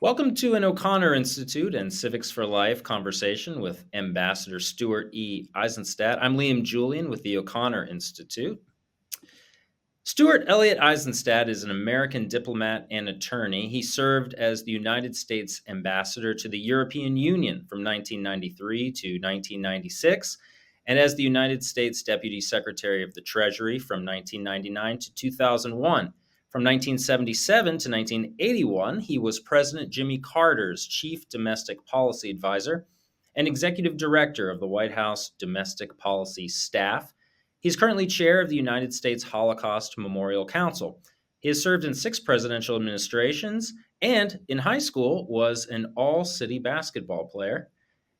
Welcome to an O'Connor Institute and Civics for Life conversation with Ambassador Stuart E. Eizenstat. I'm Liam Julian with the O'Connor Institute. Stuart Elliott Eizenstat is an American diplomat and attorney. He served as the United States ambassador to the European Union from 1993 to 1996, and as the United States Deputy Secretary of the Treasury from 1999 to 2001. From 1977 to 1981, he was President Jimmy Carter's Chief Domestic Policy Advisor and Executive Director of the White House Domestic Policy Staff. He's currently chair of the United States Holocaust Memorial Council. He has served in 6 presidential administrations and in high school was an all-city basketball player.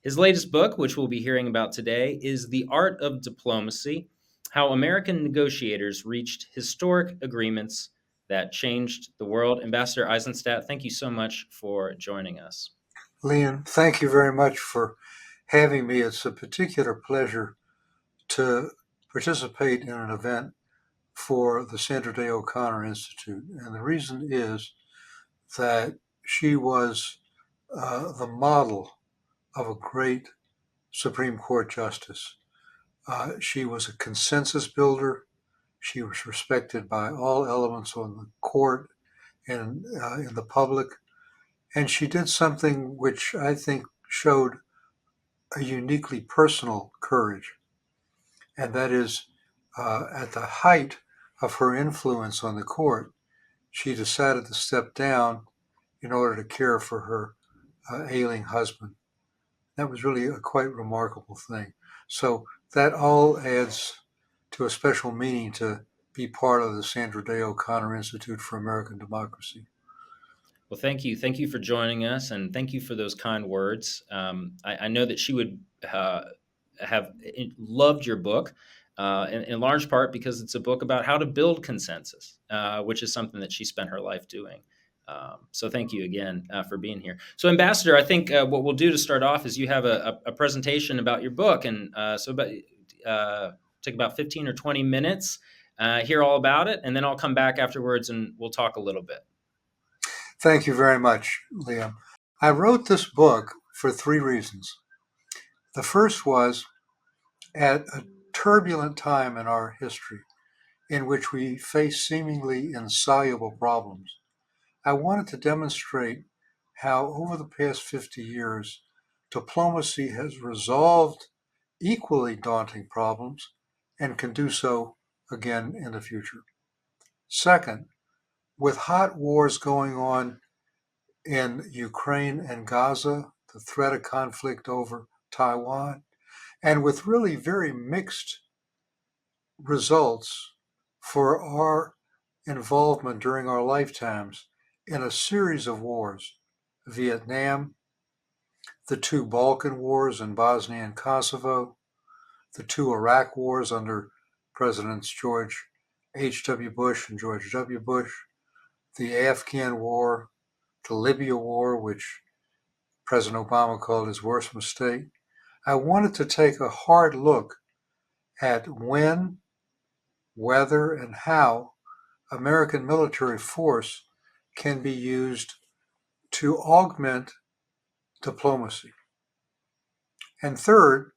His latest book, which we'll be hearing about today, is The Art of Diplomacy: How American Negotiators Reached Historic Agreements That Changed the World. Ambassador Eizenstat, thank you so much for joining us. Liam, thank you very much for having me. It's a particular pleasure to participate in an event for the Sandra Day O'Connor Institute. And the reason is that she was the model of a great Supreme Court justice. She was a consensus builder. She was respected by all elements on the court and in the public. And she did something which I think showed a uniquely personal courage. And that is, at the height of her influence on the court, she decided to step down in order to care for her ailing husband. That was really a quite remarkable thing. So that all adds to a special meaning to be part of the Sandra Day O'Connor Institute for American Democracy. Well, thank you. Thank you for joining us, and thank you for those kind words. I know that she would have loved your book, in large part because it's a book about how to build consensus, which is something that she spent her life doing. So thank you again for being here. So, Ambassador, I think what we'll do to start off is you have a presentation about your book, and take about 15 or 20 minutes, hear all about it, and then I'll come back afterwards and we'll talk a little bit. Thank you very much, Liam. I wrote this book for 3 reasons. The first was, at a turbulent time in our history in which we face seemingly insoluble problems, I wanted to demonstrate how over the past 50 years, diplomacy has resolved equally daunting problems and can do so again in the future. Second, with hot wars going on in Ukraine and Gaza, the threat of conflict over Taiwan, and with really very mixed results for our involvement during our lifetimes in a series of wars: Vietnam, the 2 Balkan wars in Bosnia and Kosovo, the 2 Iraq wars under Presidents George H.W. Bush and George W. Bush, the Afghan war, the Libya war, which President Obama called his worst mistake. I wanted to take a hard look at when, whether, and how American military force can be used to augment diplomacy. And third,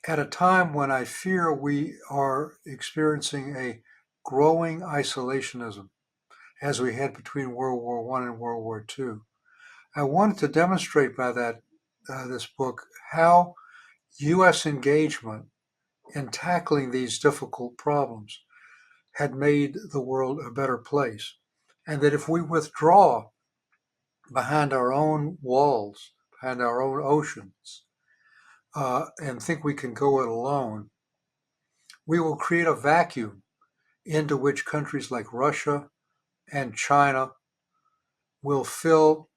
at a time when I fear we are experiencing a growing isolationism, as we had between World War I and World War II, I wanted to demonstrate by this book how U.S. engagement in tackling these difficult problems had made the world a better place, and that if we withdraw behind our own walls, behind our own oceans, and think we can go it alone, we will create a vacuum into which countries like Russia and China will fill,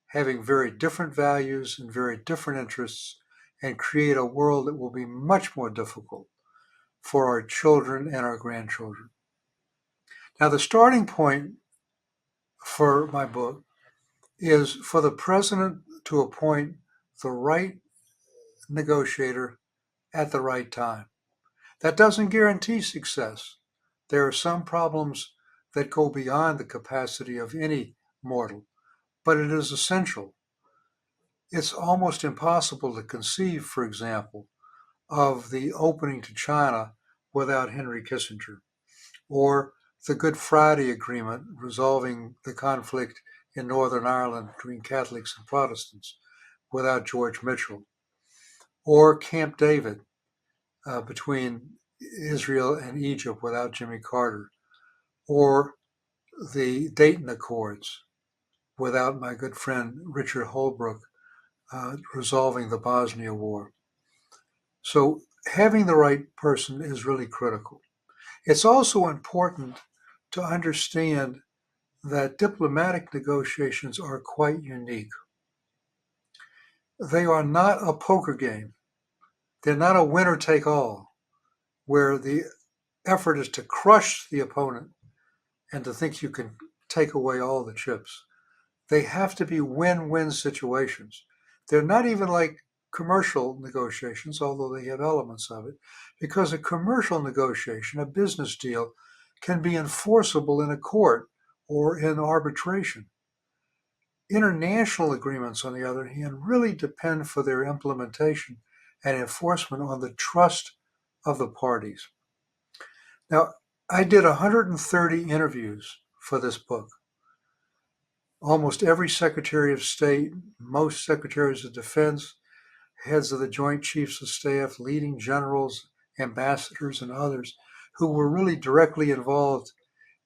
having very different values and very different interests, and create a world that will be much more difficult for our children and our grandchildren. Now, the starting point for my book is for the president to appoint the right negotiator at the right time. That doesn't guarantee success. There are some problems that go beyond the capacity of any mortal. but it is essential. It's almost impossible to conceive, for example, of the opening to China without Henry Kissinger, or the Good Friday Agreement resolving the conflict in Northern Ireland between Catholics and Protestants without George Mitchell, or Camp David between Israel and Egypt without Jimmy Carter, or the Dayton Accords without my good friend Richard Holbrooke resolving the Bosnia War. So having the right person is really critical. It's also important to understand that diplomatic negotiations are quite unique. They are not a poker game. They're not a winner take all, where the effort is to crush the opponent and to think you can take away all the chips. They have to be win-win situations. They're not even like commercial negotiations, although they have elements of it, because a commercial negotiation, a business deal, can be enforceable in a court or in arbitration. International agreements, on the other hand, really depend for their implementation and enforcement on the trust of the parties. Now, I did 130 interviews for this book. Almost every Secretary of State, most Secretaries of Defense, heads of the Joint Chiefs of Staff, leading generals, ambassadors, and others who were really directly involved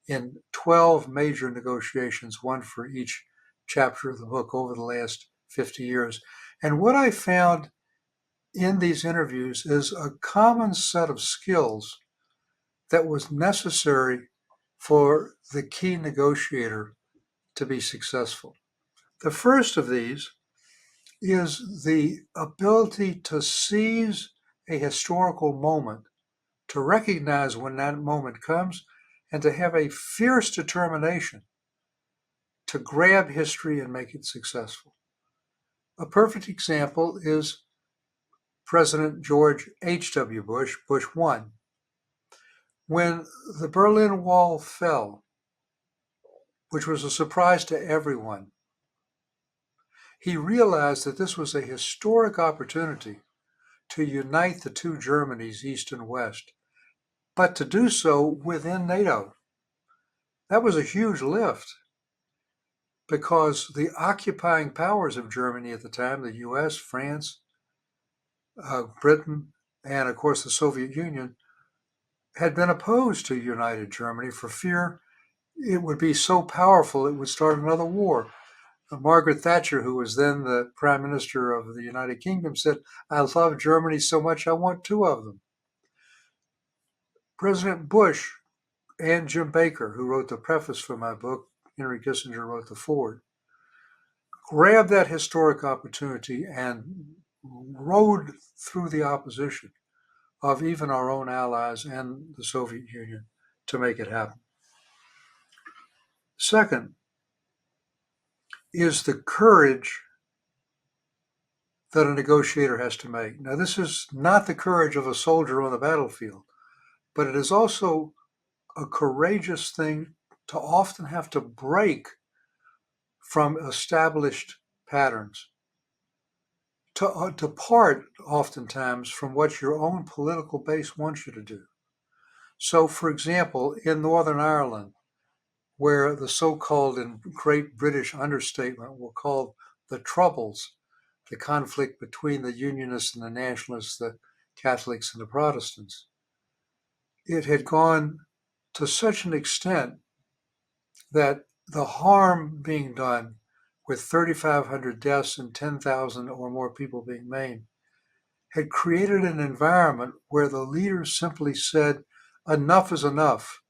in 12 major negotiations, one for each chapter of the book over the last 50 years. And what I found in these interviews is a common set of skills that was necessary for the key negotiator to be successful. The first of these is the ability to seize a historical moment, to recognize when that moment comes, and to have a fierce determination to grab history and make it successful. A perfect example is President George H.W. Bush, Bush 1. When the Berlin Wall fell, which was a surprise to everyone, he realized that this was a historic opportunity to unite the two Germanys, East and West, but to do so within NATO. That was a huge lift because the occupying powers of Germany at the time, the US, France, Britain, and of course the Soviet Union, had been opposed to united Germany for fear it would be so powerful it would start another war. Margaret Thatcher, who was then the Prime Minister of the United Kingdom, said, "I love Germany so much I want two of them." President Bush and Jim Baker, who wrote the preface for my book, Henry Kissinger wrote the foreword, grabbed that historic opportunity and rode through the opposition of even our own allies and the Soviet Union to make it happen. Second is the courage that a negotiator has to make. Now, this is not the courage of a soldier on the battlefield, but it is also a courageous thing to often have to break from established patterns, to depart oftentimes from what your own political base wants you to do. So, for example, in Northern Ireland, where the so-called, in great British understatement, were called the Troubles, the conflict between the Unionists and the Nationalists, the Catholics and the Protestants, it had gone to such an extent that the harm being done, with 3,500 deaths and 10,000 or more people being maimed, had created an environment where the leaders simply said, enough is enough.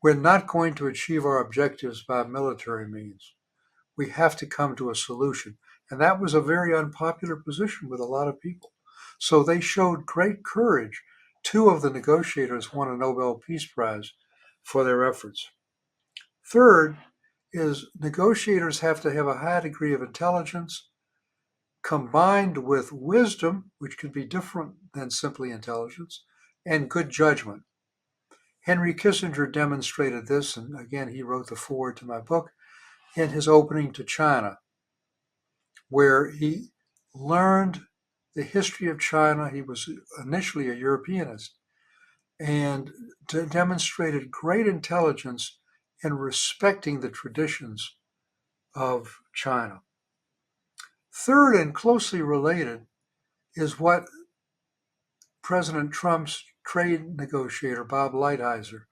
We're not going to achieve our objectives by military means. We have to come to a solution. And that was a very unpopular position with a lot of people. So they showed great courage. Two of the negotiators won a Nobel Peace Prize for their efforts. Third is negotiators have to have a high degree of intelligence combined with wisdom, which can be different than simply intelligence, and good judgment. Henry Kissinger demonstrated this, and again, he wrote the foreword to my book. in his opening to China, where he learned the history of China. He was initially a Europeanist and demonstrated great intelligence in respecting the traditions of China. Third, and closely related, is what President Trump's trade negotiator, Bob Lighthizer,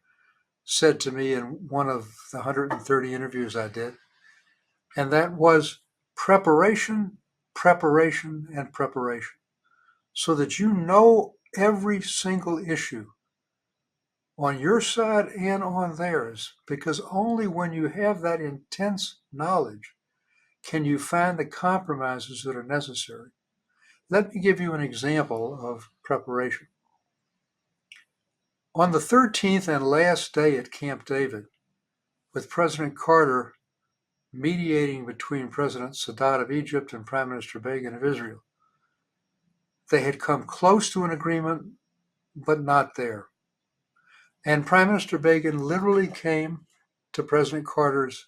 said to me in one of the 130 interviews I did, and that was preparation, preparation, and preparation, so that you know every single issue on your side and on theirs, because only when you have that intense knowledge can you find the compromises that are necessary. Let me give you an example of preparation. On the 13th and last day at Camp David, with President Carter mediating between President Sadat of Egypt and Prime Minister Begin of Israel, they had come close to an agreement, but not there. And Prime Minister Begin literally came to President Carter's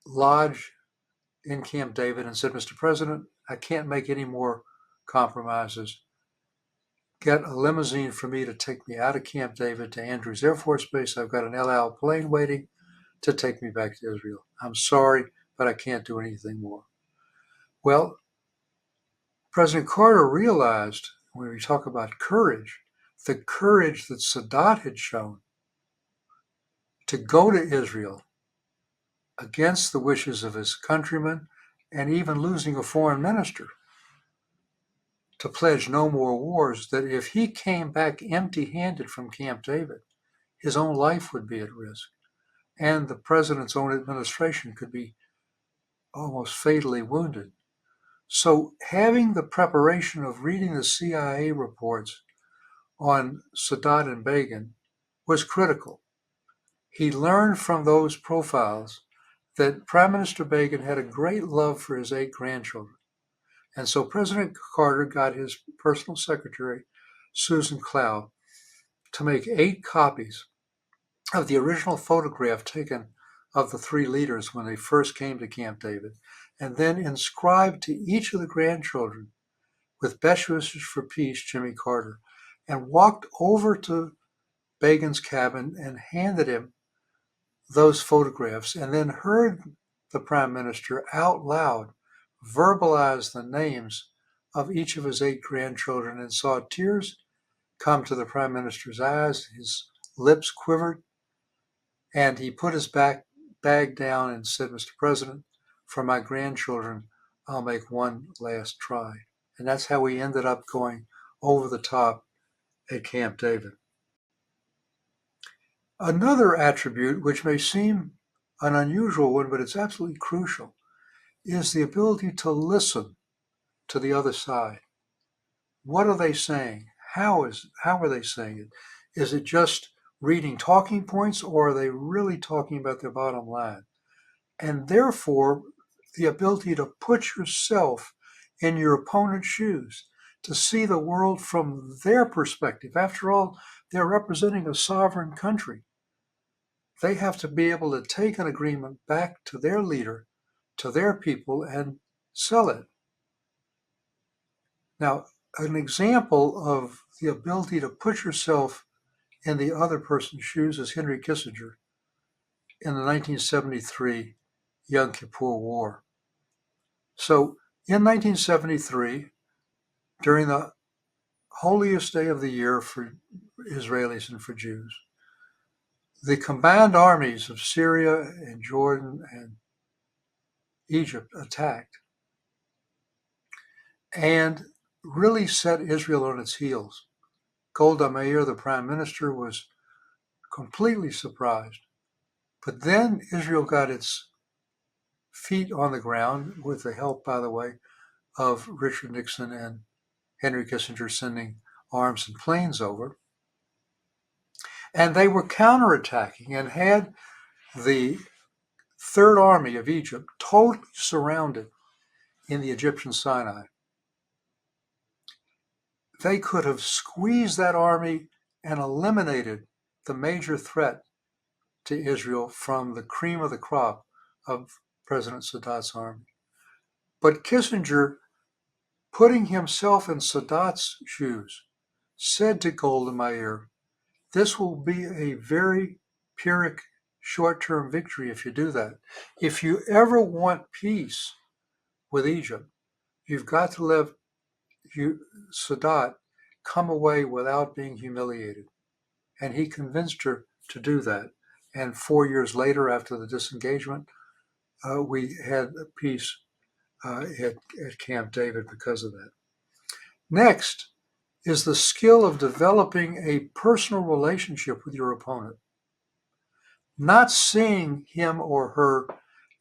lodge in Camp David and said, "Mr. President, I can't make any more compromises. Get a limousine for me to take me out of Camp David to Andrews Air Force Base. I've got an El Al plane waiting to take me back to Israel. I'm sorry, but I can't do anything more." Well, President Carter realized, when we talk about courage, the courage that Sadat had shown to go to Israel against the wishes of his countrymen and even losing a foreign minister, to pledge no more wars, that if he came back empty-handed from Camp David, his own life would be at risk, and the president's own administration could be almost fatally wounded. So having the preparation of reading the CIA reports on Sadat and Begin was critical. He learned from those profiles that Prime Minister Begin had a great love for his 8 grandchildren. And so President Carter got his personal secretary, Susan Cloud, to make 8 copies of the original photograph taken of the 3 leaders when they first came to Camp David, and then inscribed to each of the grandchildren with best wishes for peace, Jimmy Carter, and walked over to Begin's cabin and handed him those photographs, and then heard the Prime Minister out loud verbalize the names of each of his 8 grandchildren, and saw tears come to the Prime Minister's eyes. His lips quivered, and he put his bag down and said, "Mr. President, for my grandchildren, I'll make one last try." And that's how we ended up going over the top at Camp David. Another attribute, which may seem an unusual one, but it's absolutely crucial, is the ability to listen to the other side. What are they saying? How are they saying it? Is it just reading talking points, or are they really talking about their bottom line? And therefore, the ability to put yourself in your opponent's shoes, to see the world from their perspective. After all, they're representing a sovereign country. They have to be able to take an agreement back to their leader, to their people, and sell it. Now, an example of the ability to put yourself in the other person's shoes is Henry Kissinger in the 1973 Yom Kippur War. So in 1973, during the holiest day of the year for Israelis and for Jews, the combined armies of Syria and Jordan and Egypt attacked and really set Israel on its heels. Golda Meir, the prime minister, was completely surprised. But then Israel got its feet on the ground, with the help, by the way, of Richard Nixon and Henry Kissinger sending arms and planes over. And they were counterattacking and had the Third Army of Egypt totally surrounded in the Egyptian Sinai. They could have squeezed that army and eliminated the major threat to Israel from the cream of the crop of President Sadat's army. But Kissinger, putting himself in Sadat's shoes, said to Golda Meir, this will be a very Pyrrhic short-term victory if you do that. If you ever want peace with Egypt, you've got to let Sadat come away without being humiliated. And he convinced her to do that. And 4 years later, after the disengagement, we had peace at Camp David because of that. Next is the skill of developing a personal relationship with your opponent, not seeing him or her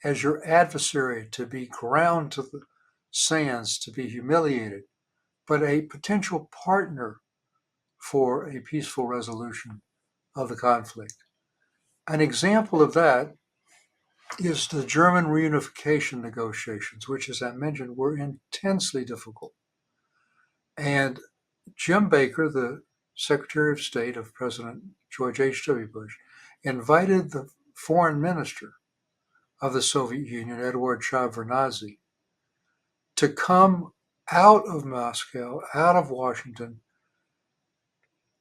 as your adversary to be ground to the sands, to be humiliated, but a potential partner for a peaceful resolution of the conflict. An example of that is the German reunification negotiations, which, as I mentioned, were intensely difficult. And Jim Baker, the Secretary of State of President George H.W. Bush, invited the foreign minister of the Soviet Union, Eduard Shevardnadze, to come out of Moscow, out of Washington,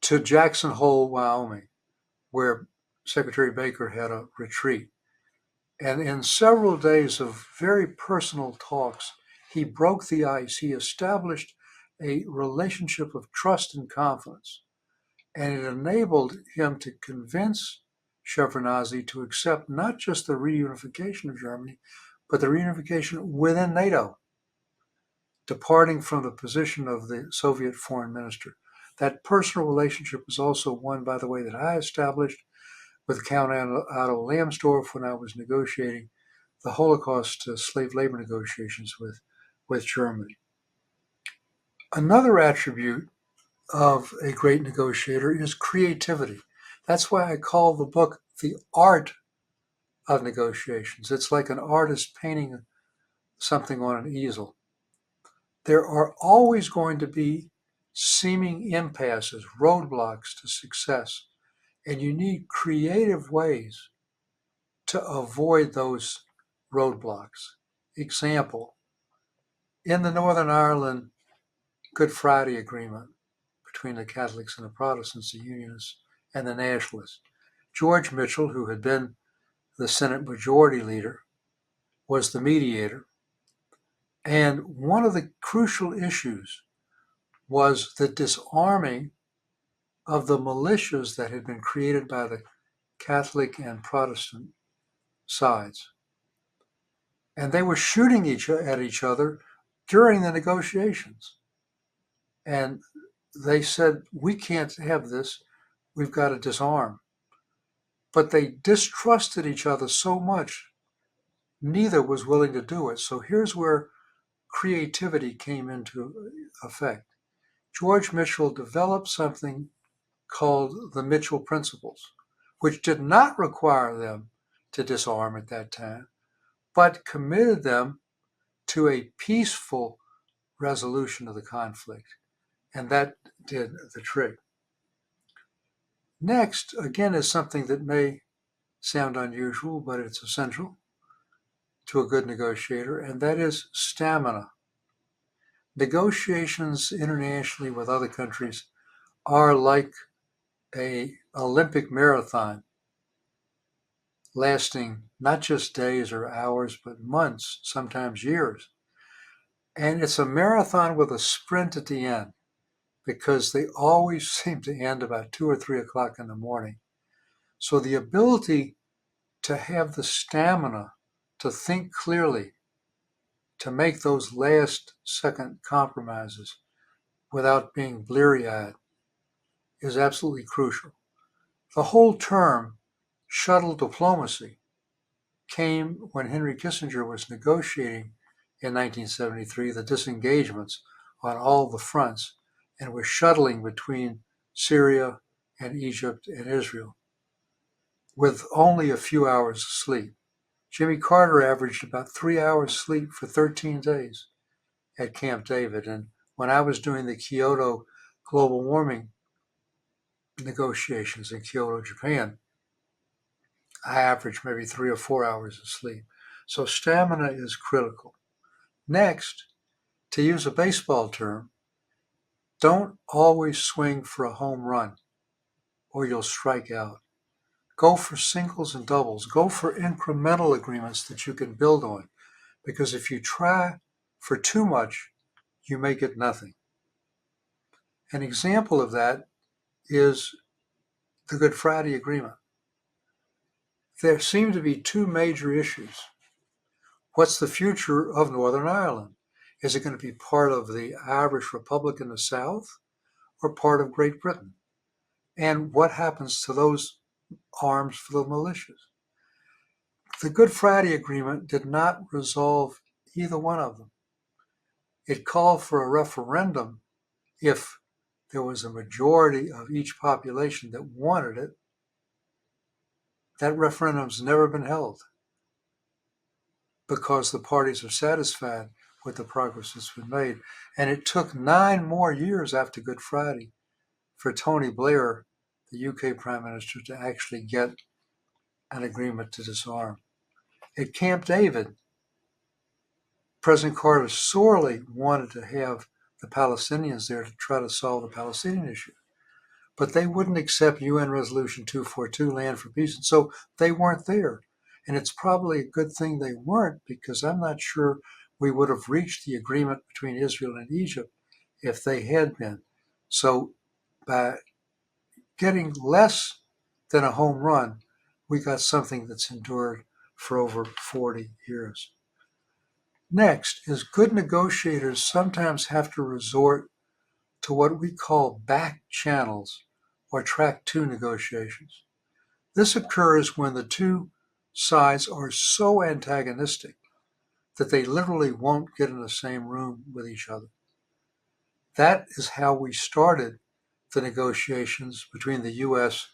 to Jackson Hole, Wyoming, where Secretary Baker had a retreat. And in several days of very personal talks, he broke the ice. He established a relationship of trust and confidence. And it enabled him to convince Shevardnadze to accept not just the reunification of Germany, but the reunification within NATO, departing from the position of the Soviet foreign minister. That personal relationship was also one, by the way, that I established with Count Otto Lambsdorff when I was negotiating the Holocaust slave labor negotiations with Germany. Another attribute of a great negotiator is creativity. That's why I call the book The Art of Negotiations. It's like an artist painting something on an easel. There are always going to be seeming impasses, roadblocks to success, and you need creative ways to avoid those roadblocks. Example, in the Northern Ireland Good Friday Agreement between the Catholics and the Protestants, the Unionists and the Nationalists, George Mitchell, who had been the Senate Majority Leader, was the mediator. And one of the crucial issues was the disarming of the militias that had been created by the Catholic and Protestant sides. And they were shooting at each other during the negotiations. And they said, we can't have this. We've got to disarm. But they distrusted each other so much, neither was willing to do it. So here's where creativity came into effect. George Mitchell developed something called the Mitchell Principles, which did not require them to disarm at that time, but committed them to a peaceful resolution of the conflict. And that did the trick. Next, again, is something that may sound unusual, but it's essential to a good negotiator, and that is stamina. Negotiations internationally with other countries are like an Olympic marathon, lasting not just days or hours, but months, sometimes years. And it's a marathon with a sprint at the end, because they always seem to end about 2 or 3 o'clock in the morning. So the ability to have the stamina to think clearly, to make those last second compromises without being bleary-eyed is absolutely crucial. The whole term shuttle diplomacy came when Henry Kissinger was negotiating in 1973 the disengagements on all the fronts and was shuttling between Syria and Egypt and Israel with only a few hours of sleep. Jimmy Carter averaged about 3 hours sleep for 13 days at Camp David. And when I was doing the Kyoto global warming negotiations in Kyoto, Japan, I averaged maybe 3 or 4 hours of sleep. So stamina is critical. Next, to use a baseball term, don't always swing for a home run or you'll strike out. Go for singles and doubles. Go for incremental agreements that you can build on. Because if you try for too much, you may get nothing. An example of that is the Good Friday Agreement. There seem to be two major issues. What's the future of Northern Ireland? Is it going to be part of the Irish Republic in the South or part of Great Britain? And what happens to those arms for the militias? The Good Friday Agreement did not resolve either one of them. It called for a referendum if there was a majority of each population that wanted it. That referendum's never been held because the parties are satisfied with the progress that's been made. And it took 9 more years after Good Friday for Tony Blair, the UK Prime Minister, to actually get an agreement to disarm. At Camp David, President Carter sorely wanted to have the Palestinians there to try to solve the Palestinian issue. But they wouldn't accept UN Resolution 242, Land for Peace, and so they weren't there. And it's probably a good thing they weren't, because I'm not sure we would have reached the agreement between Israel and Egypt if they had been. So by getting less than a home run, we got something that's endured for over 40 years. Next is good negotiators sometimes have to resort to what we call back channels or track 2 negotiations. This occurs when the two sides are so antagonistic that they literally won't get in the same room with each other. That is how we started the negotiations between the US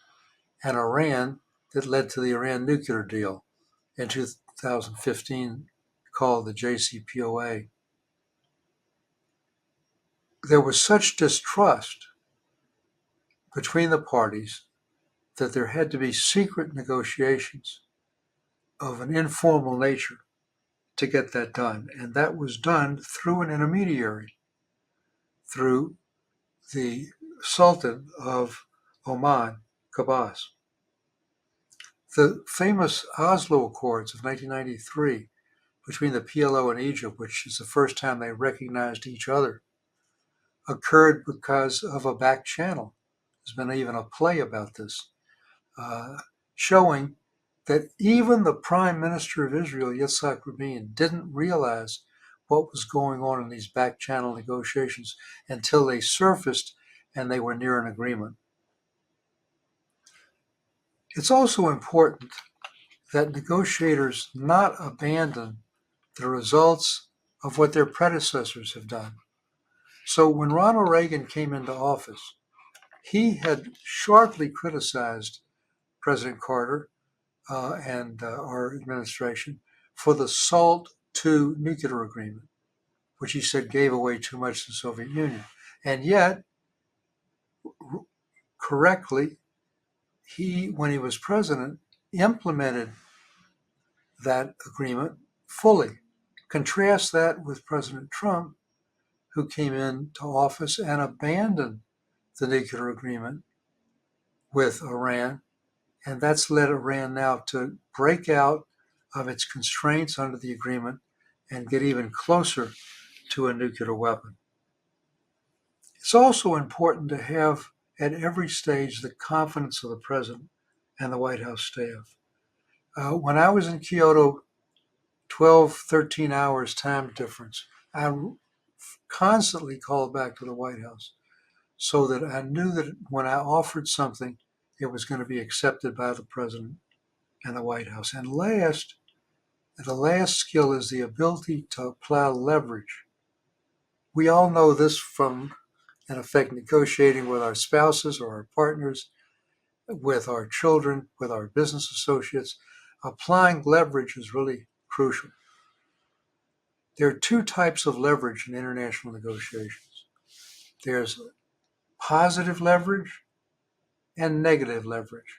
and Iran that led to the Iran nuclear deal in 2015 called the JCPOA. There was such distrust between the parties that there had to be secret negotiations of an informal nature to get that done. And that was done through an intermediary, through the Sultan of Oman, Qabbas. The famous Oslo Accords of 1993 between the PLO and Egypt, which is the first time they recognized each other, occurred because of a back channel. There's been even a play about this, showing that even the Prime Minister of Israel, Yitzhak Rabin, didn't realize what was going on in these back channel negotiations until they surfaced and they were near an agreement. It's also important that negotiators not abandon the results of what their predecessors have done. So when Ronald Reagan came into office, he had sharply criticized President Carter and our administration for the SALT II nuclear agreement, which he said gave away too much to the Soviet Union. And yet, correctly, he, when he was president, implemented that agreement fully. Contrast that with President Trump, who came into office and abandoned the nuclear agreement with Iran, and that's led Iran now to break out of its constraints under the agreement and get even closer to a nuclear weapon. It's also important to have at every stage the confidence of the president and the White House staff. When I was in Kyoto, 12, 13 hours time difference, I constantly called back to the White House so that I knew that when I offered something, it was going to be accepted by the president and the White House. And the last skill is the ability to apply leverage. We all know this from, in effect, negotiating with our spouses or our partners, with our children, with our business associates. Applying leverage is really crucial. There are two types of leverage in international negotiations. There's positive leverage and negative leverage.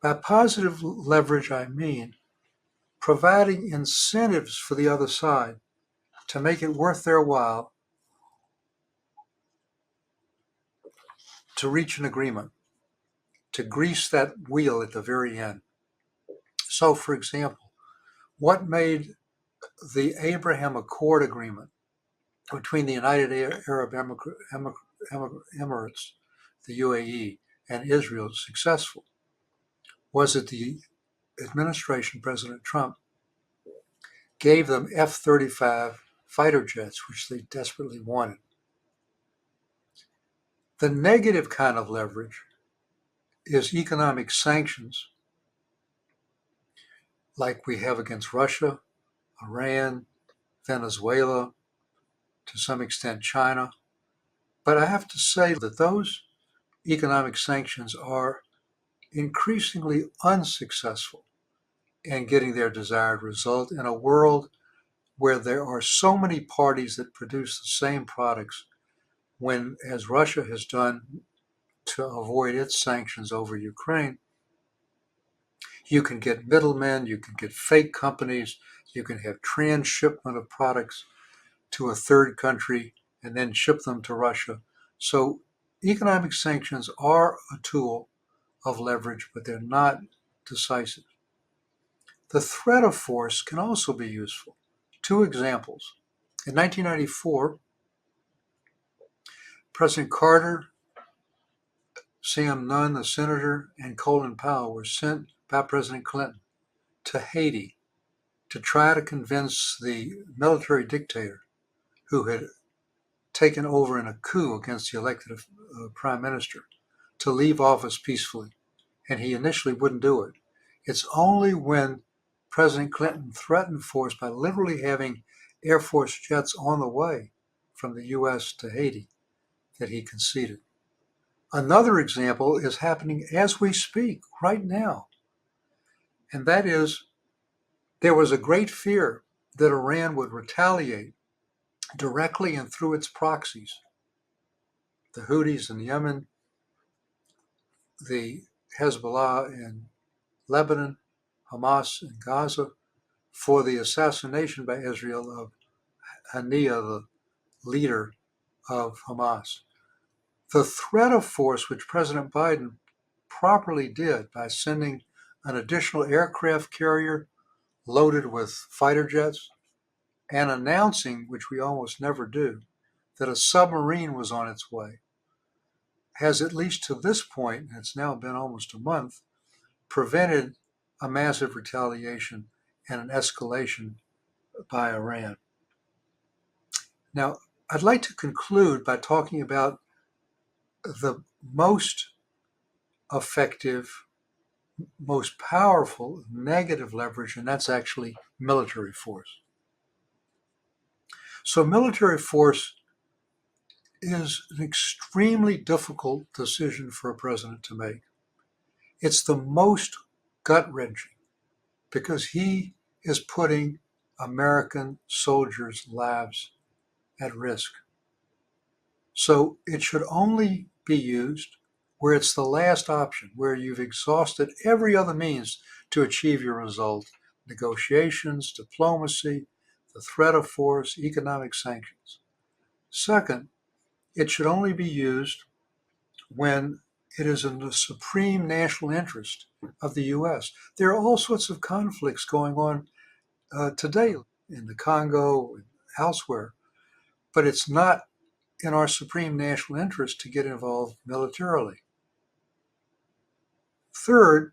By positive leverage, I mean providing incentives for the other side to make it worth their while to reach an agreement, to grease that wheel at the very end. So, for example, what made the Abraham Accord agreement between the United Arab Emirates, the UAE, and Israel successful was that the administration, President Trump, gave them F-35 fighter jets, which they desperately wanted. The negative kind of leverage is economic sanctions, like we have against Russia, Iran, Venezuela, to some extent China. But I have to say that those economic sanctions are increasingly unsuccessful in getting their desired result in a world where there are so many parties that produce the same products when, as Russia has done to avoid its sanctions over Ukraine, you can get middlemen, you can get fake companies, you can have transshipment of products to a third country and then ship them to Russia. So economic sanctions are a tool of leverage, but they're not decisive. The threat of force can also be useful. Two examples. In 1994, President Carter, Sam Nunn, the senator, and Colin Powell were sent by President Clinton to Haiti to try to convince the military dictator who had taken over in a coup against the elected prime minister to leave office peacefully. And he initially wouldn't do it. It's only when President Clinton threatened force by literally having Air Force jets on the way from the U.S. to Haiti that he conceded. Another example is happening as we speak right now. And that is, there was a great fear that Iran would retaliate directly and through its proxies, the Houthis in Yemen, the Hezbollah in Lebanon, Hamas in Gaza, for the assassination by Israel of Haniyeh, the leader of Hamas. The threat of force, which President Biden properly did by sending an additional aircraft carrier loaded with fighter jets and announcing, which we almost never do, that a submarine was on its way, has at least to this point, and it's now been almost a month, prevented a massive retaliation and an escalation by Iran. Now, I'd like to conclude by talking about the most effective, most powerful negative leverage, and that's actually military force. So military force is an extremely difficult decision for a president to make. It's the most gut-wrenching because he is putting American soldiers' lives at risk. So it should only be used where it's the last option, where you've exhausted every other means to achieve your result: negotiations, diplomacy, the threat of force, economic sanctions. Second, it should only be used when it is in the supreme national interest of the U.S. There are all sorts of conflicts going on today in the Congo and elsewhere, but it's not in our supreme national interest to get involved militarily. Third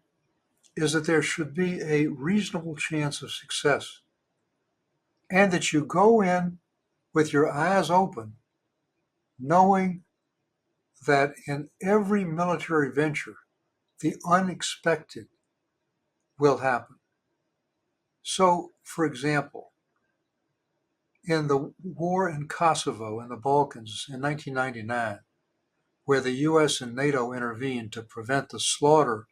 is that there should be a reasonable chance of success and that you go in with your eyes open, knowing that in every military venture, the unexpected will happen. So, for example, in the war in Kosovo in the Balkans in 1999, where the US and NATO intervened to prevent the slaughter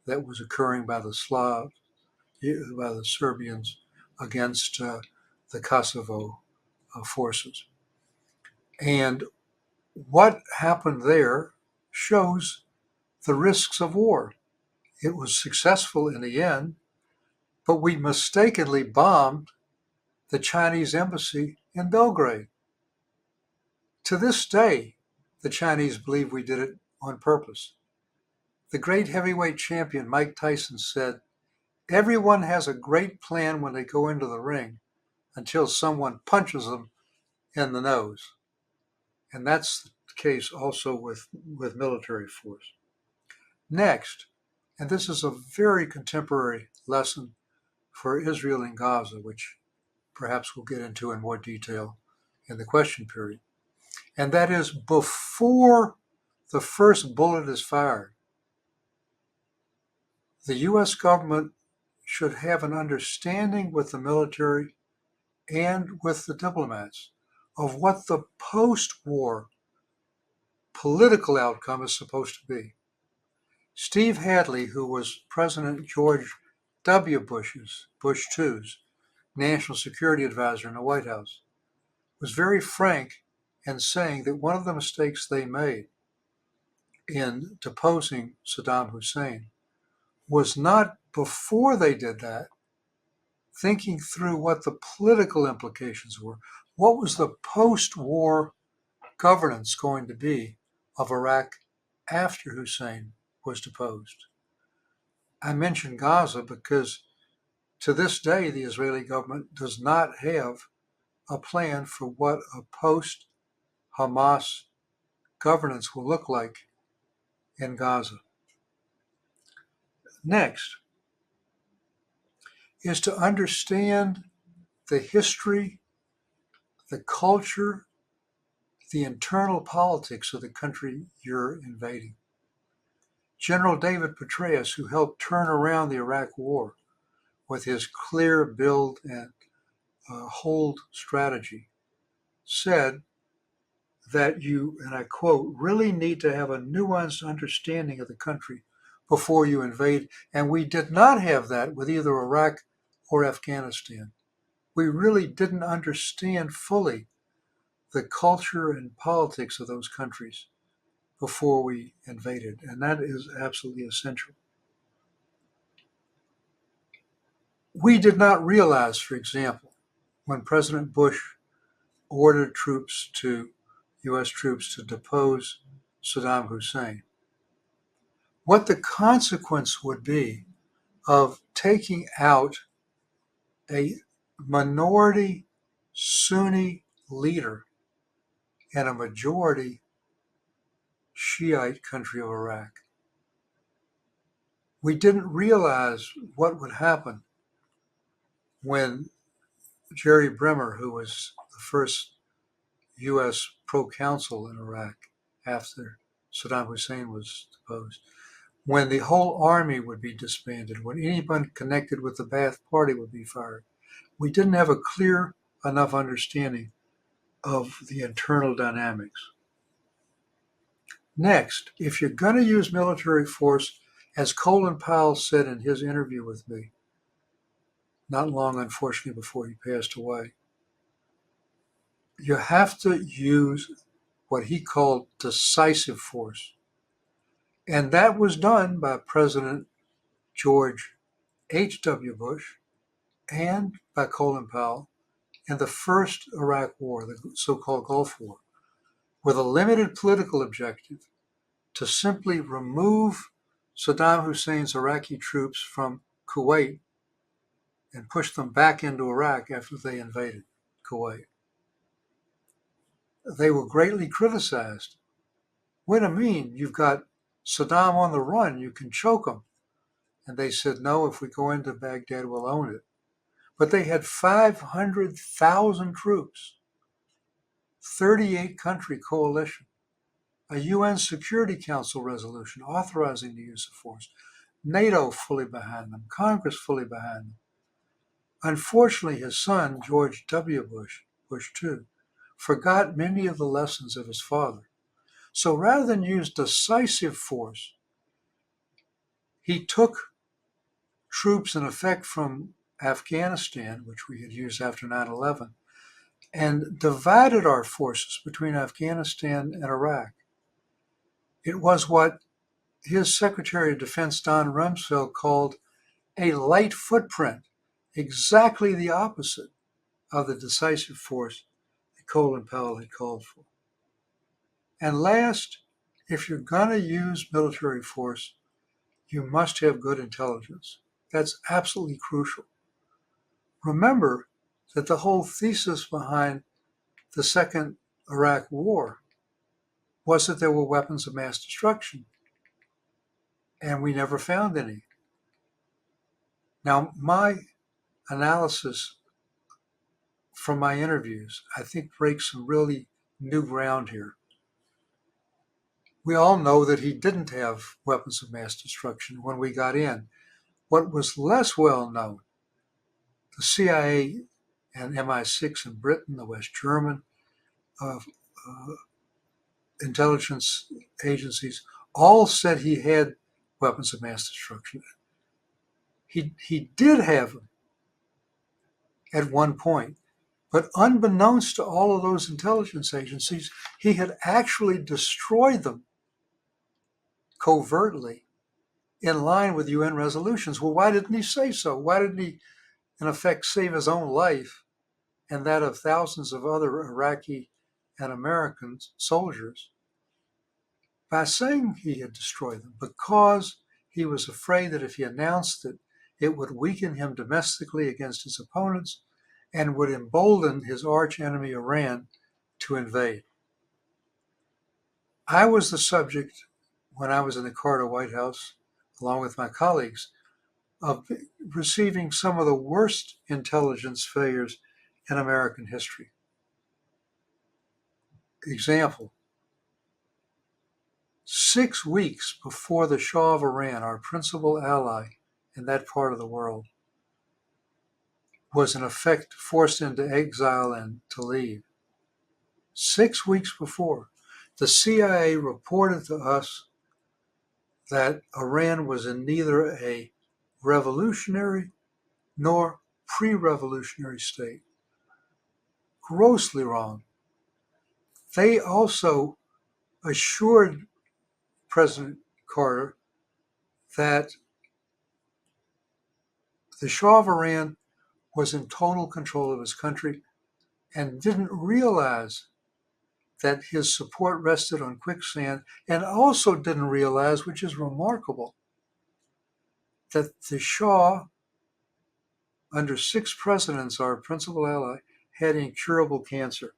that was occurring by the Slavs, by the Serbians against the Kosovo forces. And what happened there shows the risks of war. It was successful in the end, but we mistakenly bombed the Chinese embassy in Belgrade. To this day, the Chinese believe we did it on purpose. The great heavyweight champion Mike Tyson said, "Everyone has a great plan when they go into the ring until someone punches them in the nose." And that's the case also with military force. Next, and this is a very contemporary lesson for Israel and Gaza, which perhaps we'll get into in more detail in the question period. And that is, before the first bullet is fired, the U.S. government should have an understanding with the military and with the diplomats of what the post-war political outcome is supposed to be. Steve Hadley, who was President George W. Bush II's national security advisor in the White House, was very frank in saying that one of the mistakes they made in deposing Saddam Hussein was not, before they did that, thinking through what the political implications were. What was the post-war governance going to be of Iraq after Hussein was deposed? I mentioned Gaza because to this day, the Israeli government does not have a plan for what a post-Hamas governance will look like in Gaza. Next is to understand the history, the culture, the internal politics of the country you're invading. General David Petraeus, who helped turn around the Iraq War with his clear build and hold strategy, said that you, and I quote, really need to have a nuanced understanding of the country before you invade. And we did not have that with either Iraq or Afghanistan. We really didn't understand fully the culture and politics of those countries before we invaded. And that is absolutely essential. We did not realize, for example, when President Bush ordered U.S. troops to depose Saddam Hussein, what the consequence would be of taking out a minority Sunni leader in a majority Shiite country of Iraq. We didn't realize what would happen when Jerry Bremer, who was the first U.S. pro-consul in Iraq after Saddam Hussein was deposed, when the whole army would be disbanded, when anyone connected with the Ba'ath Party would be fired. We didn't have a clear enough understanding of the internal dynamics. Next, if you're going to use military force, as Colin Powell said in his interview with me, not long, unfortunately, before he passed away, you have to use what he called decisive force. And that was done by President George H.W. Bush and by Colin Powell in the first Iraq War, the so-called Gulf War, with a limited political objective to simply remove Saddam Hussein's Iraqi troops from Kuwait and push them back into Iraq after they invaded Kuwait. They were greatly criticized. What do you mean? You've got Saddam on the run, you can choke him. And they said, no, if we go into Baghdad, we'll own it. But they had 500,000 troops, 38-country coalition, a UN Security Council resolution authorizing the use of force, NATO fully behind them, Congress fully behind them. Unfortunately, his son, George W. Bush II, forgot many of the lessons of his father. So rather than use decisive force, he took troops in effect from Afghanistan, which we had used after 9/11, and divided our forces between Afghanistan and Iraq. It was what his Secretary of Defense, Don Rumsfeld, called a light footprint. exactly the opposite of the decisive force that Colin Powell had called for. And last, if you're going to use military force, you must have good intelligence. That's absolutely crucial. Remember that the whole thesis behind the second Iraq War was that there were weapons of mass destruction, and we never found any. Now, my analysis from my interviews, I think, breaks some really new ground here. We all know that he didn't have weapons of mass destruction when we got in. What was less well known, the CIA and MI6 in Britain, the West German uh, uh, intelligence agencies, all said he had weapons of mass destruction. He did have them at one point, but unbeknownst to all of those intelligence agencies, he had actually destroyed them covertly in line with UN resolutions. Well, why didn't he say so? Why didn't he, in effect, save his own life and that of thousands of other Iraqi and American soldiers by saying he had destroyed them? Because he was afraid that if he announced it, it would weaken him domestically against his opponents and would embolden his arch enemy Iran to invade. I was the subject, when I was in the Carter White House, along with my colleagues, of receiving some of the worst intelligence failures in American history. Example, 6 weeks before the Shah of Iran, our principal ally in that part of the world, was in effect forced into exile and to leave. 6 weeks before, the CIA reported to us that Iran was in neither a revolutionary nor pre-revolutionary state. Grossly wrong. They also assured President Carter that the Shah of Iran was in total control of his country and didn't realize that his support rested on quicksand, and also didn't realize, which is remarkable, that the Shah, under 6 presidents, our principal ally, had incurable cancer.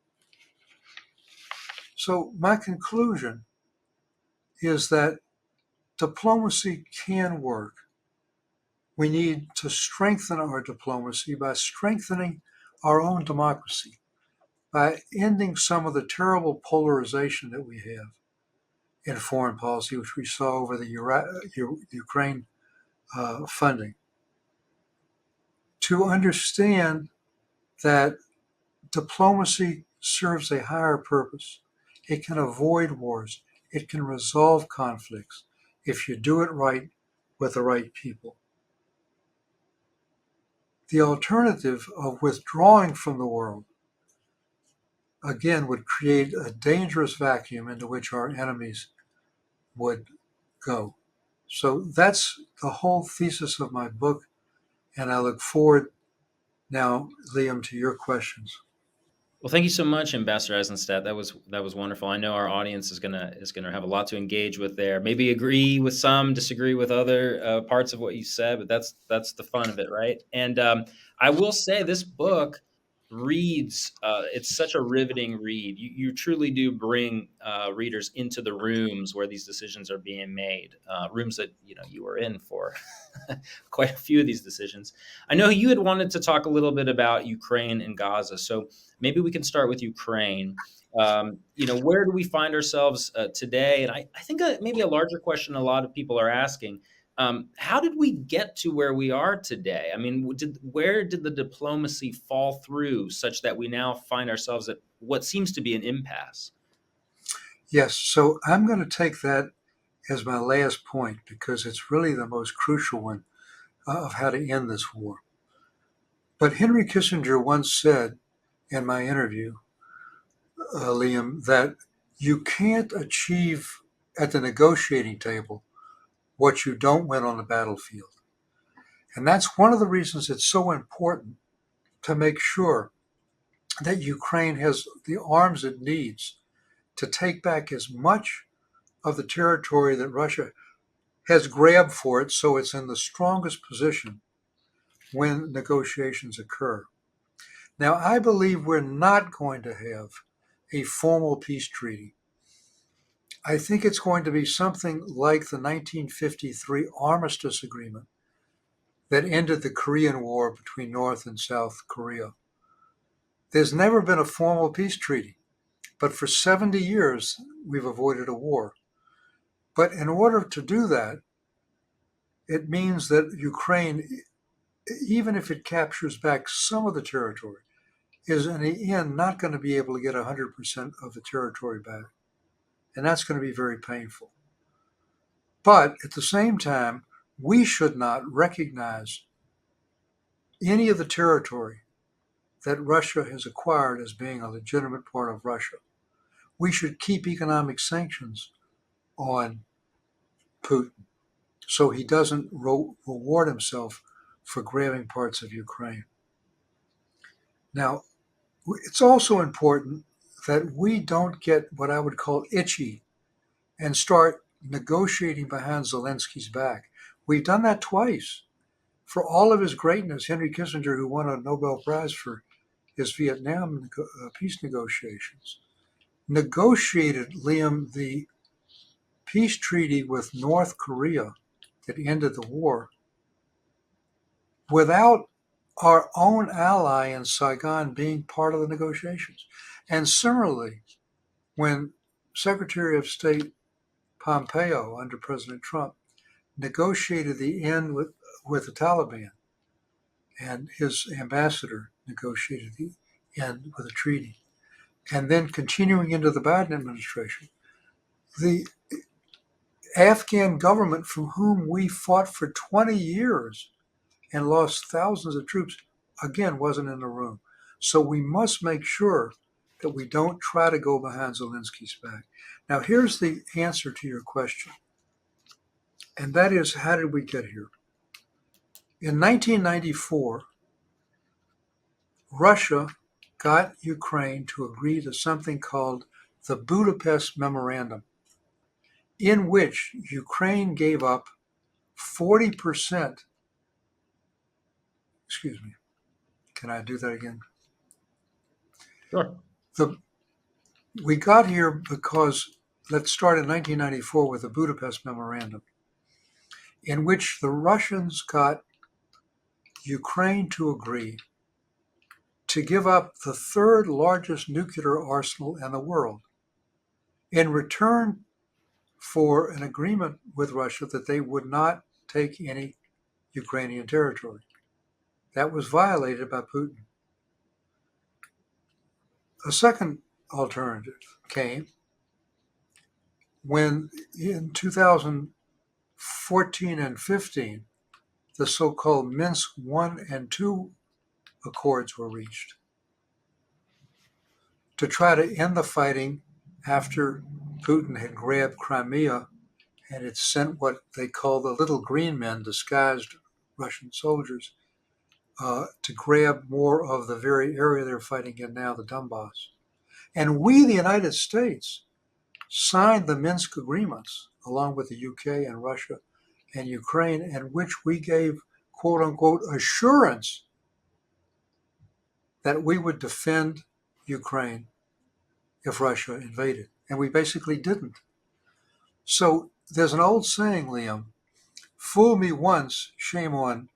So my conclusion is that diplomacy can work. We need to strengthen our diplomacy by strengthening our own democracy, by ending some of the terrible polarization that we have in foreign policy, which we saw over the Ukraine funding, to understand that diplomacy serves a higher purpose. It can avoid wars. It can resolve conflicts if you do it right with the right people. The alternative of withdrawing from the world, again, would create a dangerous vacuum into which our enemies would go. So that's the whole thesis of my book, and I look forward now, Liam, to your questions. Well, thank you so much, Ambassador Eizenstat. That was wonderful. I know our audience is gonna have a lot to engage with there. Maybe agree with some, disagree with other parts of what you said, but that's the fun of it, right? And I will say this book reads. It's such a riveting read. You truly do bring readers into the rooms where these decisions are being made. Rooms that you were in for quite a few of these decisions. I know you had wanted to talk a little bit about Ukraine and Gaza, so maybe we can start with Ukraine. Where do we find ourselves today? And I think maybe a larger question a lot of people are asking: how did we get to where we are today? I mean, where did the diplomacy fall through such that we now find ourselves at what seems to be an impasse? Yes, so I'm going to take that as my last point because it's really the most crucial one of how to end this war. But Henry Kissinger once said in my interview, Liam, that you can't achieve at the negotiating table what you don't win on the battlefield. And that's one of the reasons it's so important to make sure that Ukraine has the arms it needs to take back as much of the territory that Russia has grabbed for it, so it's in the strongest position when negotiations occur. Now, I believe we're not going to have a formal peace treaty. I think it's going to be something like the 1953 Armistice Agreement that ended the Korean War between North and South Korea. There's never been a formal peace treaty, but for 70 years, we've avoided a war. But in order to do that, it means that Ukraine, even if it captures back some of the territory, is in the end not going to be able to get 100% of the territory back. And that's going to be very painful. But at the same time, we should not recognize any of the territory that Russia has acquired as being a legitimate part of Russia. We should keep economic sanctions on Putin so he doesn't reward himself for grabbing parts of Ukraine. Now, it's also important that we don't get what I would call itchy and start negotiating behind Zelensky's back. We've done that twice. For all of his greatness, Henry Kissinger, who won a Nobel Prize for his Vietnam peace negotiations, negotiated, Liam, the peace treaty with North Korea that ended the war without our own ally in Saigon being part of the negotiations. And similarly, when Secretary of State Pompeo under President Trump negotiated the end with the Taliban, and his ambassador negotiated the end with a treaty. And then continuing into the Biden administration, the Afghan government, from whom we fought for 20 years and lost thousands of troops, again, wasn't in the room. So we must make sure that we don't try to go behind Zelensky's back. Now, here's the answer to your question, and that is, how did we get here? In 1994, Russia got Ukraine to agree to something called the Budapest Memorandum, in which Ukraine gave up 40%. Excuse me, can I do that again? Sure. We got here because, let's start in 1994 with the Budapest Memorandum, in which the Russians got Ukraine to agree to give up the third largest nuclear arsenal in the world in return for an agreement with Russia that they would not take any Ukrainian territory. That was violated by Putin. A second alternative came when, in 2014 and 15, the so-called Minsk I and II accords were reached to try to end the fighting after Putin had grabbed Crimea and had sent what they call the little green men, disguised Russian soldiers, to grab more of the very area they're fighting in now, the Donbass. And we, the United States, signed the Minsk agreements along with the UK and Russia and Ukraine, in which we gave, quote unquote, assurance that we would defend Ukraine if Russia invaded. And we basically didn't. So there's an old saying, Liam, fool me once, shame on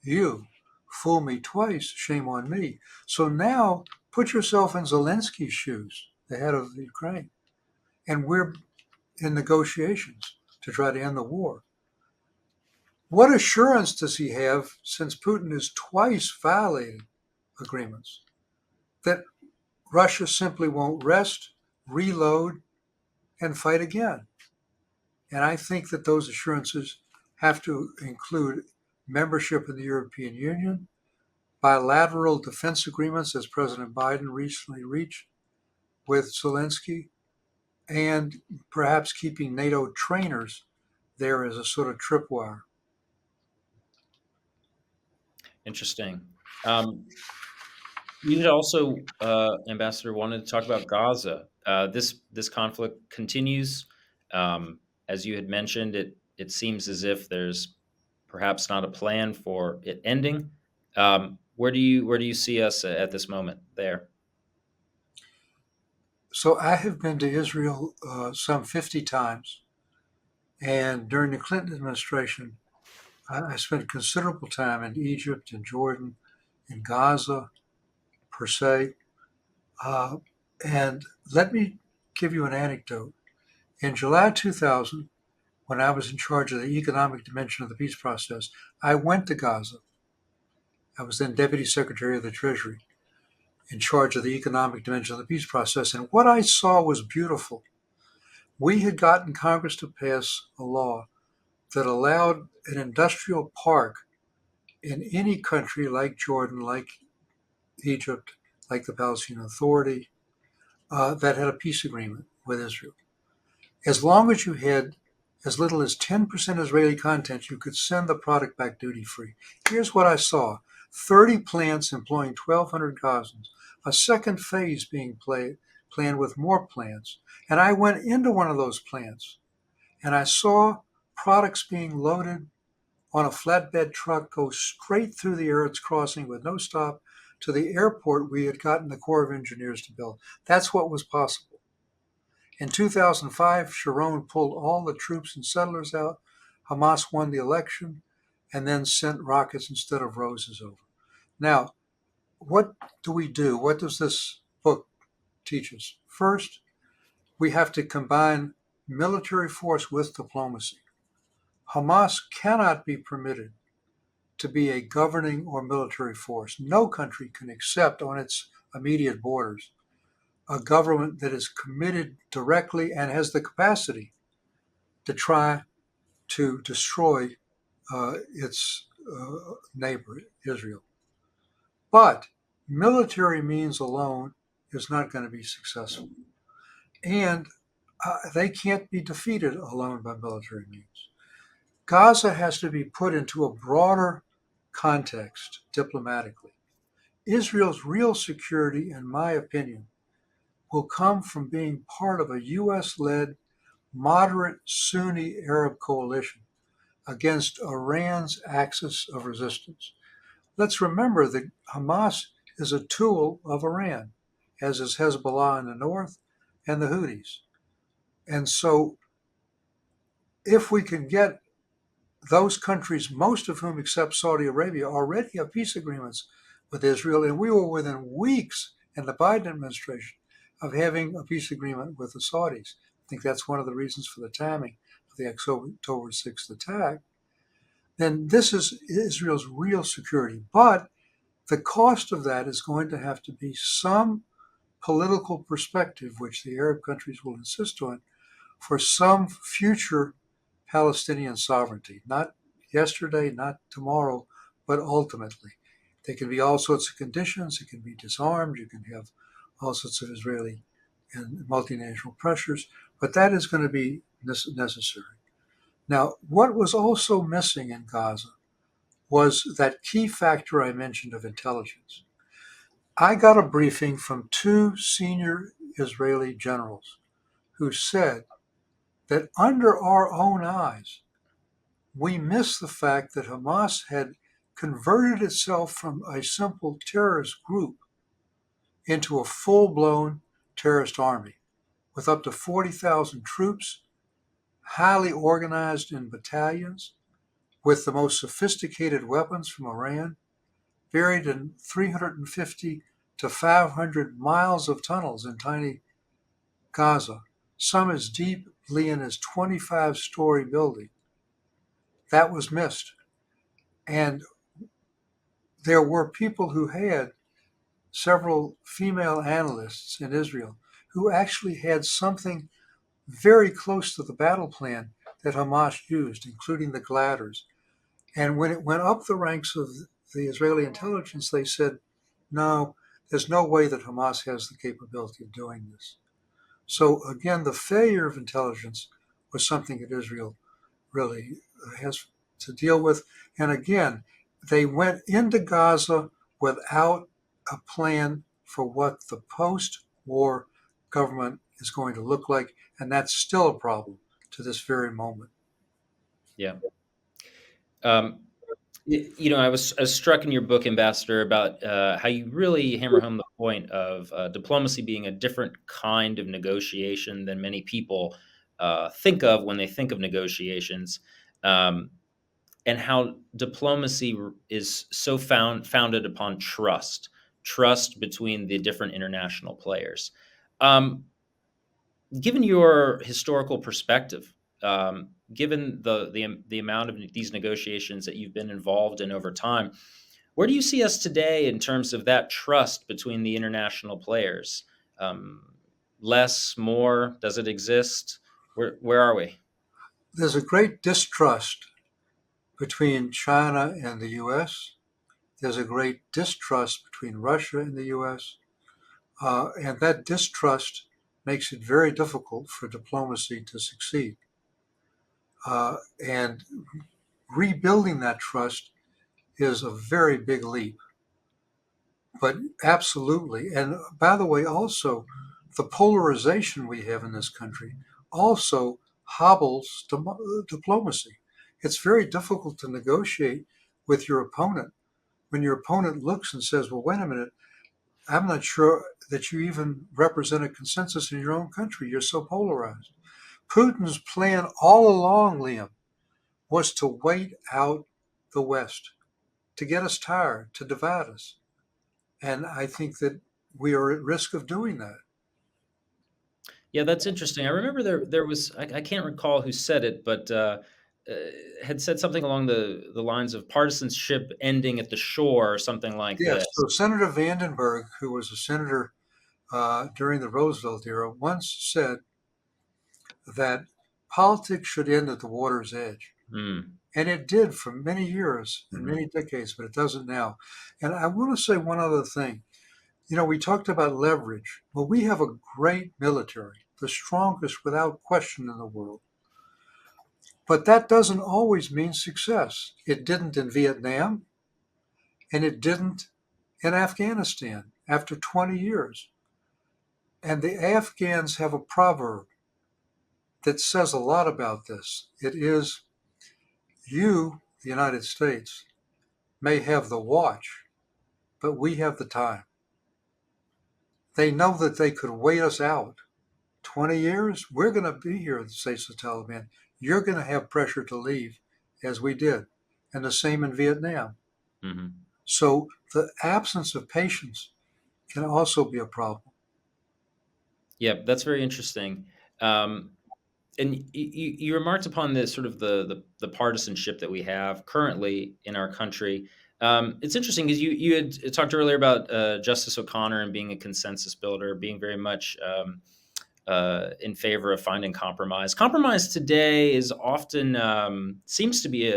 you. Fool me twice, shame on me. So now put yourself in Zelensky's shoes, the head of Ukraine. And we're in negotiations to try to end the war. What assurance does he have, since Putin has twice violated agreements, that Russia simply won't rest, reload, and fight again? And I think that those assurances have to include membership in the European Union, bilateral defense agreements, as President Biden recently reached with Zelensky, and perhaps keeping NATO trainers there as a sort of tripwire. Interesting. Um, you had also, Ambassador, wanted to talk about Gaza. This conflict continues. Um, as you had mentioned, it seems as if there's perhaps not a plan for it ending. Where do you see us at this moment there? So I have been to Israel some 50 times, and during the Clinton administration, I spent considerable time in Egypt and Jordan, in Gaza per se. Uh, and let me give you an anecdote. In July 2000, when I was in charge of the economic dimension of the peace process, I went to Gaza. I was then Deputy Secretary of the Treasury in charge of the economic dimension of the peace process. And what I saw was beautiful. We had gotten Congress to pass a law that allowed an industrial park in any country like Jordan, like Egypt, like the Palestinian Authority, that had a peace agreement with Israel. As long as you had as little as 10% Israeli content, you could send the product back duty free. Here's what I saw: 30 plants employing 1,200 Gazans, a second phase being planned with more plants. And I went into one of those plants and I saw products being loaded on a flatbed truck go straight through the Eretz crossing with no stop to the airport we had gotten the Corps of Engineers to build. That's what was possible. In 2005, Sharon pulled all the troops and settlers out. Hamas won the election and then sent rockets instead of roses over. Now, what do we do? What does this book teach us? First, we have to combine military force with diplomacy. Hamas cannot be permitted to be a governing or military force. No country can accept on its immediate borders a government that is committed directly and has the capacity to try to destroy its neighbor, Israel. But military means alone is not going to be successful. And they can't be defeated alone by military means. Gaza has to be put into a broader context diplomatically. Israel's real security, in my opinion, will come from being part of a U.S. led moderate Sunni Arab coalition against Iran's axis of resistance. Let's remember that Hamas is a tool of Iran, as is Hezbollah in the north and the Houthis. And so, if we can get those countries, most of whom, except Saudi Arabia, already have peace agreements with Israel, and we were within weeks in the Biden administration of having a peace agreement with the Saudis. I think that's one of the reasons for the timing of the October 6th attack. Then this is Israel's real security. But the cost of that is going to have to be some political perspective, which the Arab countries will insist on, for some future Palestinian sovereignty. Not yesterday, not tomorrow, but ultimately. There can be all sorts of conditions. It can be disarmed. You can have all sorts of Israeli and multinational pressures, but that is going to be necessary. Now, what was also missing in Gaza was that key factor I mentioned of intelligence. I got a briefing from two senior Israeli generals who said that under our own eyes, we missed the fact that Hamas had converted itself from a simple terrorist group into a full blown terrorist army with up to 40,000 troops, highly organized in battalions, with the most sophisticated weapons from Iran, buried in 350 to 500 miles of tunnels in tiny Gaza, some as deeply in as 25-story building. That was missed. And there were people who had several female analysts in Israel who actually had something very close to the battle plan that Hamas used, including the gliders. And when it went up the ranks of the Israeli intelligence, they said, no, there's no way that Hamas has the capability of doing this. So again, the failure of intelligence was something that Israel really has to deal with. And again, They went into Gaza without a plan for what the post-war government is going to look like, and that's still a problem to this very moment. Yeah. Um, I was struck in your book, Ambassador, about how you really hammer home the point of diplomacy being a different kind of negotiation than many people think of when they think of negotiations, um, and how diplomacy is so founded upon trust between the different international players. Um, Given your historical perspective, given the amount of these negotiations that you've been involved in over time, where do you see us today in terms of that trust between the international players? Um, Less, more? Does it exist? Where are we? There's a great distrust between China and the US. There's a great distrust between Russia and the US. And that distrust makes it very difficult for diplomacy to succeed. And rebuilding that trust is a very big leap, but absolutely. And by the way, also, the polarization we have in this country also hobbles diplomacy. It's very difficult to negotiate with your opponent when your opponent looks and says, well, wait a minute, I'm not sure that you even represent a consensus in your own country. You're so polarized. Putin's plan all along, Liam, was to wait out the West, to get us tired, to divide us. And I think that we are at risk of doing that. Yeah, that's interesting. I remember there was I can't recall who said it, but uh, had said something along the lines of partisanship ending at the shore or something like Yes, this. so Senator Vandenberg, who was a senator during the Roosevelt era, once said that politics should end at the water's edge. Mm, And it did for many years and mhm, many decades, but it doesn't now. And I want to say one other thing. You know, we talked about leverage. Well, we have a great military, the strongest without question in the world. But that doesn't always mean success. It didn't in Vietnam, and it didn't in Afghanistan after 20 years. And the Afghans have a proverb that says a lot about this. It is, you, the United States, may have the watch, but we have the time. They know that they could wait us out 20 years. We're going to be here, says the Taliban. You're going to have pressure to leave, as we did. And the same in Vietnam. mhm. So the absence of patience can also be a problem. Yep, that's very interesting. Um, and you remarked upon the sort of the partisanship that we have currently in our country. It's interesting because you had talked earlier about Justice O'Connor and being a consensus builder, being very much in favor of finding compromise. Compromise today is often seems to be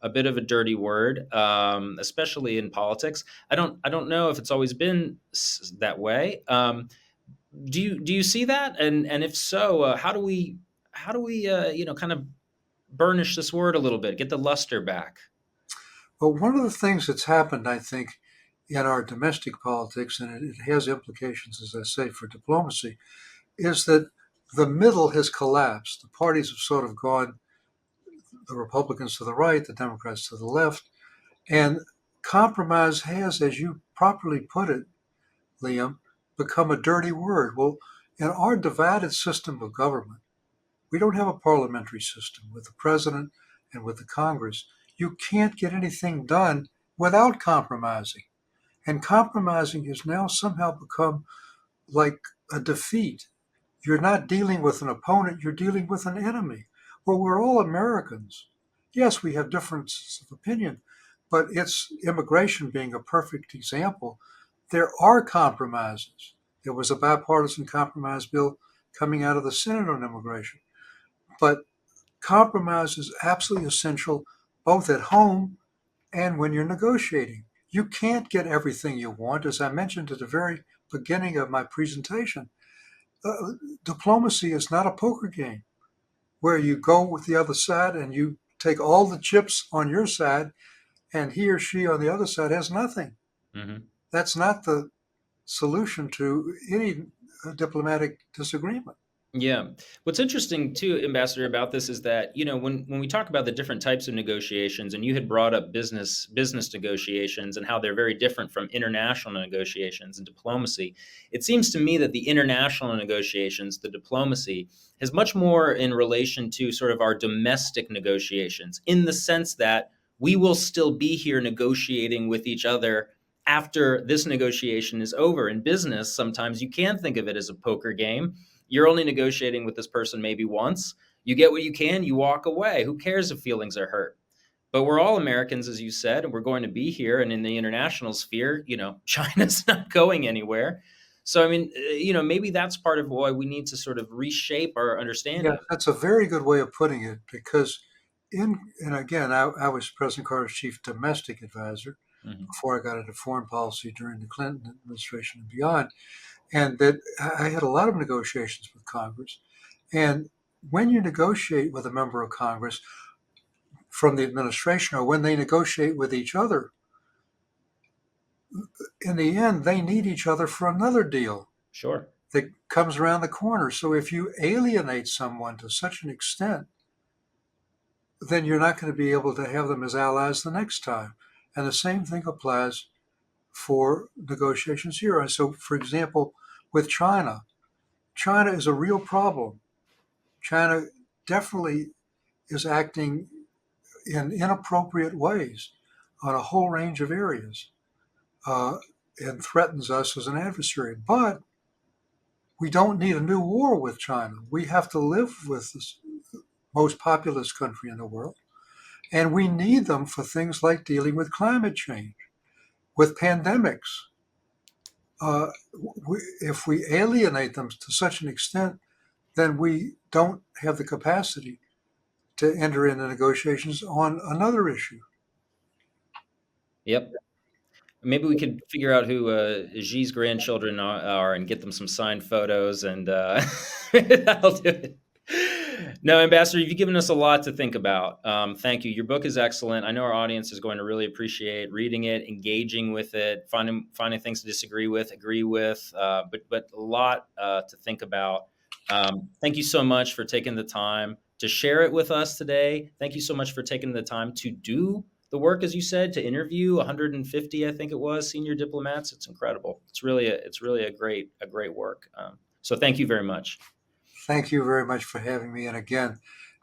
a bit of a dirty word, especially in politics. I don't know if it's always been that way. Do you see that? And if so, how do we kind of burnish this word a little bit, get the luster back? But one of the things that's happened, I think, in our domestic politics, and it has implications, as I say, for diplomacy, is that the middle has collapsed. The parties have sort of gone, the Republicans to the right, the Democrats to the left, and compromise has, as you properly put it, Liam, become a dirty word. Well, in our divided system of government, we don't have a parliamentary system with the president and with the Congress. You can't get anything done without compromising. And compromising has now somehow become like a defeat. You're not dealing with an opponent, you're dealing with an enemy. Well, we're all Americans. Yes, we have differences of opinion, but it's immigration being a perfect example. There are compromises. There was a bipartisan compromise bill coming out of the Senate on immigration. But compromise is absolutely essential both at home and when you're negotiating. You can't get everything you want. As I mentioned at the very beginning of my presentation, uh, diplomacy is not a poker game where you go with the other side and you take all the chips on your side and he or she on the other side has nothing. Hmm. That's not the solution to any diplomatic disagreement. Yeah. What's interesting too, Ambassador, about this is that, when we talk about the different types of negotiations, and you had brought up business negotiations and how they're very different from international negotiations and diplomacy, it seems to me that the international negotiations, the diplomacy, is much more in relation to sort of our domestic negotiations, in the sense that we will still be here negotiating with each other after this negotiation is over. In business, sometimes you can think of it as a poker game. You're only negotiating with this person maybe once. You get what you can, you walk away. Who cares if feelings are hurt? But we're all Americans, as you said, and we're going to be here. And in the international sphere, China's not going anywhere. So, I mean, maybe that's part of why we need to sort of reshape our Yeah, understanding of that's a very good way of putting it because and again, I was President Carter's chief domestic advisor it. Hmm. before I got into foreign policy during the Clinton administration and beyond. And that I had a lot of negotiations with Congress. And when you negotiate with a member of Congress from the administration or when they negotiate with each other, in the end, they need each other for another deal Sure. that comes around the corner. So if you alienate someone to such an extent, then you're not going to be able to have them as allies the next time. And the same thing applies for negotiations here. And so, for example, with China, China is a real problem. China definitely is acting in inappropriate ways on a whole range of areas uh, and threatens us as an adversary. But we don't need a new war with China. We have to live with the most populous country in the world. And we need them for things like dealing with climate change, with pandemics. If we alienate them to such an extent, then we don't have the capacity to enter into negotiations on another issue. Yep. Maybe we could figure out who Xi's grandchildren are and get them some signed photos, and that'll do it. No, Ambassador, you've given us a lot to think about. Thank you. Your book is excellent. I know our audience is going to really appreciate reading it, engaging with it, finding things to disagree with, agree with, but a lot to think about. Thank you so much for taking the time to share it with us today. Thank you so much for taking the time to do the work, as you said, to interview 150, I think it was, senior diplomats. It's incredible. It's really a great work. So thank you very much. Thank you very much for having me. And again,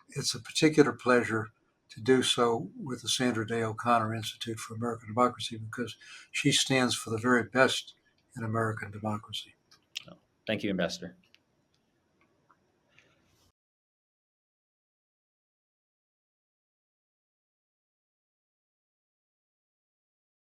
it's a particular pleasure to do so with the Sandra Day O'Connor Institute for American Democracy because she stands for the very best in American democracy. Thank you, Ambassador.